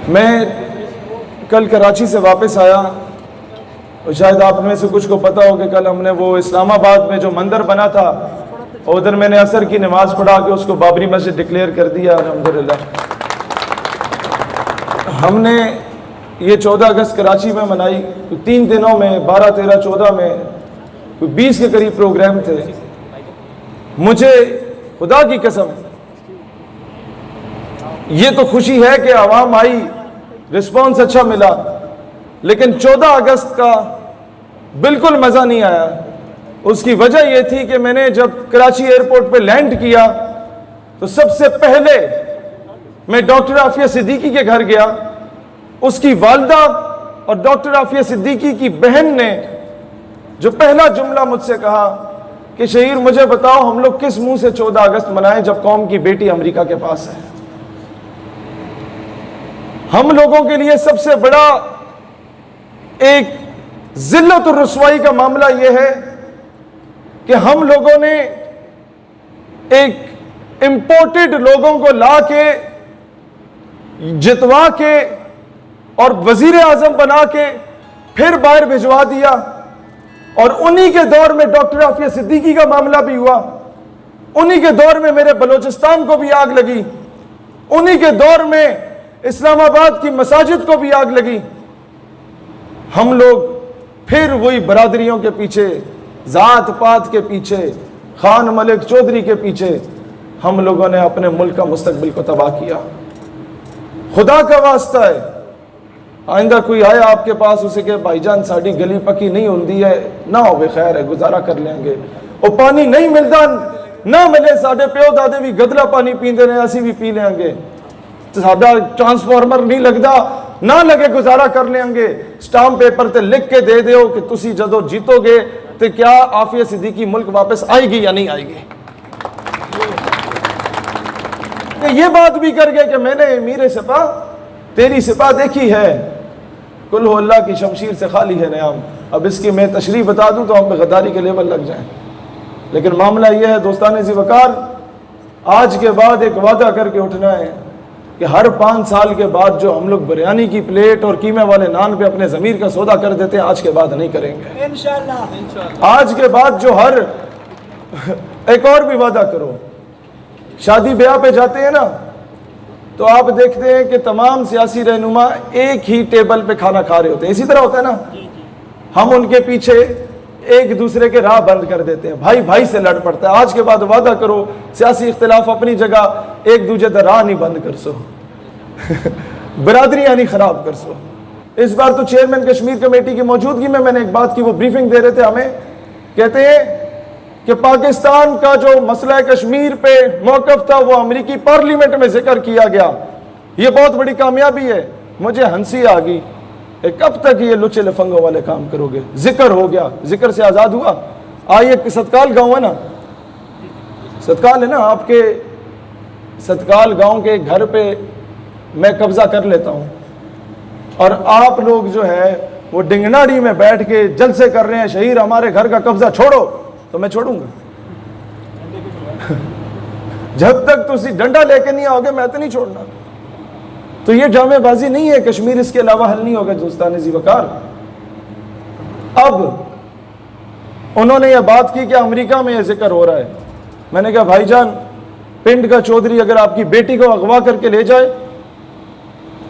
मैं कल कराची से वापस आया और शायद आप में से कुछ को पता हो कि कल हमने वो इस्लामाबाद में जो मंदिर बना था उधर मैंने असर की नमाज पढ़ा के उसको बाबरी मस्जिद डिक्लेयर कर दिया। अल्हम्दुलिल्लाह हमने ये 14 अगस्त कराची में मनाई। तो 3 दिनों में 12, 13, 14 में कोई 20 के करीब प्रोग्राम थे। मुझे खुदा की कसम ये तो खुशी है कि आवाम आई, रिस्पांस अच्छा मिला, लेकिन 14 अगस्त का बिल्कुल मज़ा नहीं आया। उसकी वजह यह थी कि मैंने जब कराची एयरपोर्ट पे लैंड किया तो सबसे पहले मैं डॉक्टर आफिया सिद्दीकी के घर गया। उसकी वालदा और डॉक्टर आफिया सिद्दीकी की बहन ने जो पहला जुमला मुझसे कहा कि शहीर मुझे बताओ हम लोग किस मुंह से 14 अगस्त मनाएं जब कौम की बेटी अमेरिका के पास है। हम लोगों के लिए सबसे बड़ा एक जिल्लत और रुसवाई का मामला यह है कि हम लोगों ने एक इंपोर्टेड लोगों को ला के जितवा के और वजीर आजम बना के फिर बाहर भिजवा दिया। और उन्हीं के दौर में डॉक्टर आफिया सिद्दीकी का मामला भी हुआ। उन्हीं के दौर में मेरे बलोचिस्तान को भी आग लगी। उन्हीं के दौर में इस्लामाबाद की मसाजिद को भी आग लगी। हम लोग फिर वही बरादरियों के पीछे, जात पात के पीछे, खान मलिक चौधरी के पीछे हम लोगों ने अपने मुल्क का मुस्तकबिल को तबाह किया। खुदा का वास्ता है, आइंदा कोई आया आपके पास उसे के भाईजान साड़ी गली पकी नहीं होती है ना हो खैर है, गुजारा कर लेंगे। और पानी नहीं मिलता ना मिले, साढ़े प्यो दादे भी गदला पानी पीते रहे, असी भी पी लेंगे। साडा ट्रांसफार्मर नहीं लगता ना लगे, गुजारा कर लेंगे। स्टाम्प पेपर ते लिख के दे दो कि तुसी जदों जीतोगे तो क्या आफिया सिद्दीकी मुल्क वापस आएगी या नहीं आएगी। ये बात भी कर गए कि मैंने मीरे सिपा तेरी सिपा देखी है, कुल हो अल्लाह की शमशीर से खाली है नयाम। अब इसकी मैं तशरीह बता दूं तो हम पे गद्दारी के लेवल लग जाए। लेकिन मामला यह है दोस्तान ज़िवकार, आज के बाद एक वादा करके उठना है कि हर 5 साल के बाद जो हम लोग बिरयानी की प्लेट और कीमे वाले नान पे अपने ज़मीर का सौदा कर देते हैं, आज के बाद नहीं करेंगे इंशाअल्लाह। आज के बाद जो हर एक और भी वादा करो, शादी ब्याह पे जाते हैं ना तो आप देखते हैं कि तमाम सियासी रहनुमा एक ही टेबल पे खाना खा रहे होते हैं। इसी तरह होता है ना, हम उनके पीछे एक दूसरे के राह बंद कर देते हैं, भाई भाई से लड़ पड़ता है। आज के बाद वादा करो सियासी इख्तिलाफ अपनी जगह, एक दूसरे का राह नहीं बंद कर सो बरादरियां नहीं खराब कर सो। इस बार तो चेयरमैन कश्मीर कमेटी की मौजूदगी में मैंने एक बात की, वो ब्रीफिंग दे रहे थे हमें, कहते हैं कि पाकिस्तान का जो मसला कश्मीर पे मौकफ था वो अमेरिकी पार्लियामेंट में जिक्र किया गया। ये बहुत बड़ी कामयाबी है। मुझे हंसी आ गई, कब तक ये लुचे लफंगों वाले काम करोगे। जिक्र हो गया, जिक्र से आज़ाद हुआ। आइए सतकाल गाँव है ना, सतकाल है ना, आपके सतकाल गांव के घर पे मैं कब्जा कर लेता हूं और आप लोग जो है वो डिंगनाड़ी में बैठ के जलसे कर रहे हैं, शहीर हमारे घर का कब्जा छोड़ो, तो मैं छोड़ूंगा जब तक तुसी डंडा लेके नहीं आओगे मैं तो नहीं छोड़ना। तो ये ड्रामेबाजी नहीं है, कश्मीर इसके अलावा हल नहीं होगा दोस्तान ज़िवकार। अब उन्होंने ये बात की कि अमेरिका में यह जिक्र हो रहा है। मैंने कहा भाईजान, पिंड का चौधरी अगर आपकी बेटी को अगवा करके ले जाए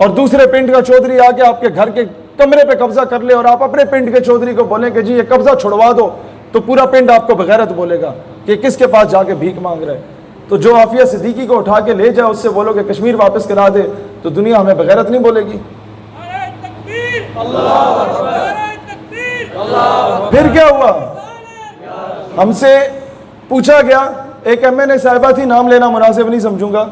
और दूसरे पिंड का चौधरी आके आपके घर के कमरे पे कब्जा कर ले और आप अपने पिंड के चौधरी को बोलें कि जी ये कब्जा छुड़वा दो, तो पूरा पिंड आपको बगैरत बोलेगा कि किसके पास जाके भीख मांग रहे हैं। तो जो आफिया सिद्दीकी को उठा के ले जाए उससे बोलो कि कश्मीर वापस करा दे, तो दुनिया हमें बगैरत नहीं बोलेगी। फिर क्या हुआ, हमसे पूछा गया, एक MNA साहिबा थी, नाम लेना मुनासिब नहीं समझूंगा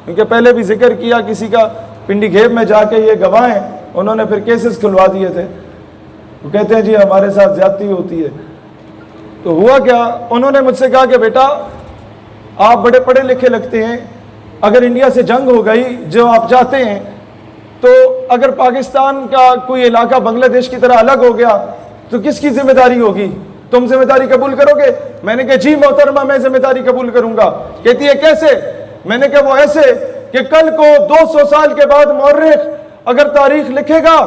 क्योंकि पहले भी जिक्र किया, किसी का पिंडी घेब में जाके ये गवाह हैं, उन्होंने फिर केसेस खुलवा दिए थे। वो कहते हैं जी हमारे साथ ज्यादती होती है। तो हुआ क्या, उन्होंने मुझसे कहा कि बेटा आप बड़े पढ़े लिखे लगते हैं, अगर इंडिया से जंग हो गई जो आप चाहते हैं, तो अगर पाकिस्तान का कोई इलाका बांग्लादेश की तरह अलग हो गया तो किसकी जिम्मेदारी होगी, तुम जिम्मेदारी कबूल करोगे? मैंने कहा जी मोहतरमा मैं जिम्मेदारी कबूल करूंगा। कहती है कैसे? मैंने कहा वो ऐसे कि कल को 200 साल के बाद मौर्रिख अगर तारीख लिखेगा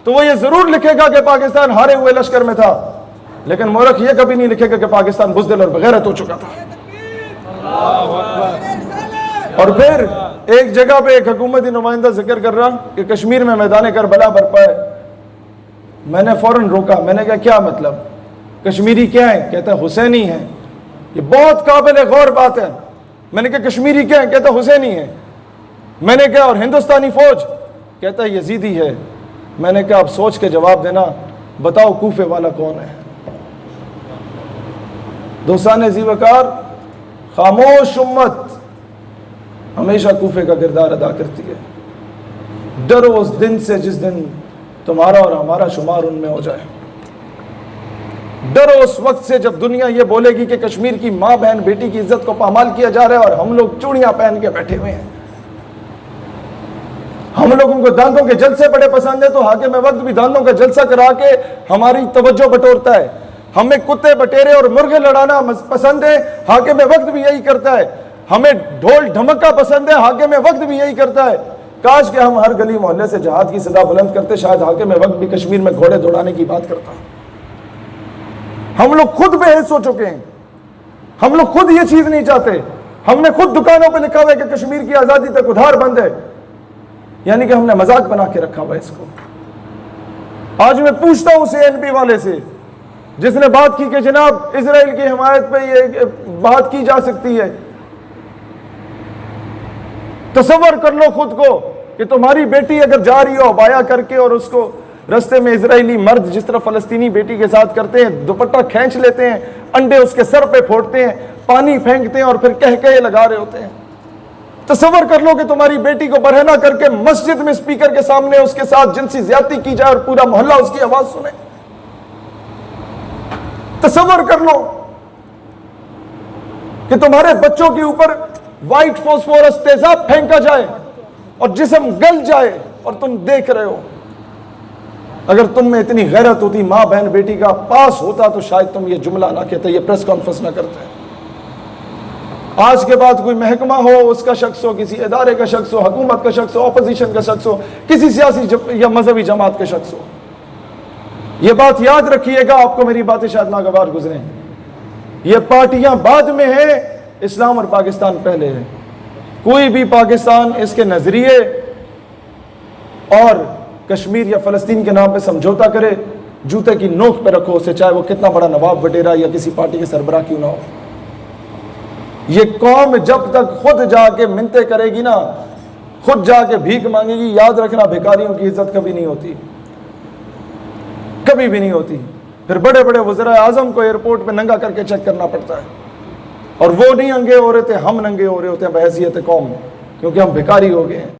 तो वो ये जरूर लिखेगा कि पाकिस्तान हारे हुए लश्कर में था, लेकिन मोरख ये कभी नहीं लिखेगा कि पाकिस्तान बुज़दिल और बगैरत हो चुका था। और फिर एक जगह पे एक हुकूमती नुमाइंदा जिक्र कर रहा कि कश्मीर में मैदान करबला बरपा है। मैंने फौरन रोका, मैंने कहा क्या मतलब, कश्मीरी क्या है? कहता है हुसैनी है। ये बहुत काबिल गौर बात है। मैंने कहा कश्मीरी क्या है? कहता हुसैनी है। मैंने कहा और हिंदुस्तानी फौज? कहता है यजीदी है। मैंने कहा आप सोच के जवाब देना, बताओ कूफे वाला कौन है? दोस्तान ज़ीवकार, खामोश उम्मत हमेशा कूफे का किरदार अदा करती है। डरो उस दिन से जिस दिन तुम्हारा और हमारा शुमार उनमें हो जाए। डरो उस वक्त से जब दुनिया ये बोलेगी कि कश्मीर की मां बहन बेटी की इज्जत को पामाल किया जा रहा है और हम लोग चूड़ियां पहन के बैठे हुए हैं। हम लोगों को दांतों के जलसे बड़े पसंद है, तो हाकिम वक्त भी दांतों का जलसा करा के हमारी तवज्जो बटोरता है। हमें कुत्ते बटेरे और मुर्गे लड़ाना पसंद है, हाकिम वक्त भी यही करता है। हमें ढोल ढमक्का पसंद है, हाकिम वक्त भी यही करता है। काश कि हम हर गली मोहल्ले से जहाद की सदा बुलंद करते, शायद हाकिम वक्त भी कश्मीर में घोड़े दौड़ाने की बात करता। हम लोग खुद बेहस हो चुके हैं, हम लोग खुद ये चीज नहीं चाहते। हमने खुद दुकानों पे लिखा हुआ है कि कश्मीर की आजादी तक उधार बंद है, यानी कि हमने मजाक बना के रखा हुआ है इसको। आज मैं पूछता हूं CNP वाले से, जिसने बात की कि जनाब इजराइल की हिमायत पे ये बात की जा सकती है, तसव्वुर कर लो खुद को कि तुम्हारी बेटी अगर जा रही हो बाया करके और उसको रास्ते में इजरायली मर्द जिस तरह फलस्तीनी बेटी के साथ करते हैं, दुपट्टा खींच लेते हैं, अंडे उसके सर पे फोड़ते हैं, पानी फेंकते हैं और फिर कह कहे लगा रहे होते हैं। तसव्वुर कर लो कि तुम्हारी बेटी को बरहना करके मस्जिद में स्पीकर के सामने उसके साथ जिनसी ज्यादती की जाए और पूरा मोहल्ला उसकी आवाज सुने। तसव्वुर कर लो कि तुम्हारे बच्चों के ऊपर व्हाइट फास्फोरस तेजाब फेंका जाए और जिस्म गल जाए और तुम देख रहे हो। अगर तुम में इतनी गैरत होती, मां बहन बेटी का पास होता, तो शायद तुम ये जुमला ना कहते, ये प्रेस कॉन्फ्रेंस ना करते। आज के बाद कोई महकमा हो, उसका शख्स हो, किसी इदारे का शख्स हो, हुकूमत का शख्स हो, ऑपोजिशन का शख्स हो, किसी सियासी या मजहबी जमात का शख्स हो, यह बात याद रखिएगा। आपको मेरी बातें शायद नागवार गुजरे, ये पार्टियां बाद में है, इस्लाम और पाकिस्तान पहले है। कोई भी पाकिस्तान इसके नजरिए और कश्मीर या फलस्तीन के नाम पे समझौता करे, जूते की नोक पे रखो उसे, चाहे वो कितना बड़ा नवाब वडेरा या किसी पार्टी के सरबराह क्यों ना हो। ये कौम जब तक खुद जाके मिन्नतें करेगी ना, खुद जाके भीख मांगेगी, याद रखना भिखारियों की इज्जत कभी नहीं होती, कभी भी नहीं होती। फिर बड़े बड़े वज़ीर आज़म को एयरपोर्ट पे नंगा करके चेक करना पड़ता है, और वो नहीं नंगे हो रहे थे, हम नंगे हो रहे होते हैं बहैसियत कौम, क्योंकि हम भिखारी हो गए हैं।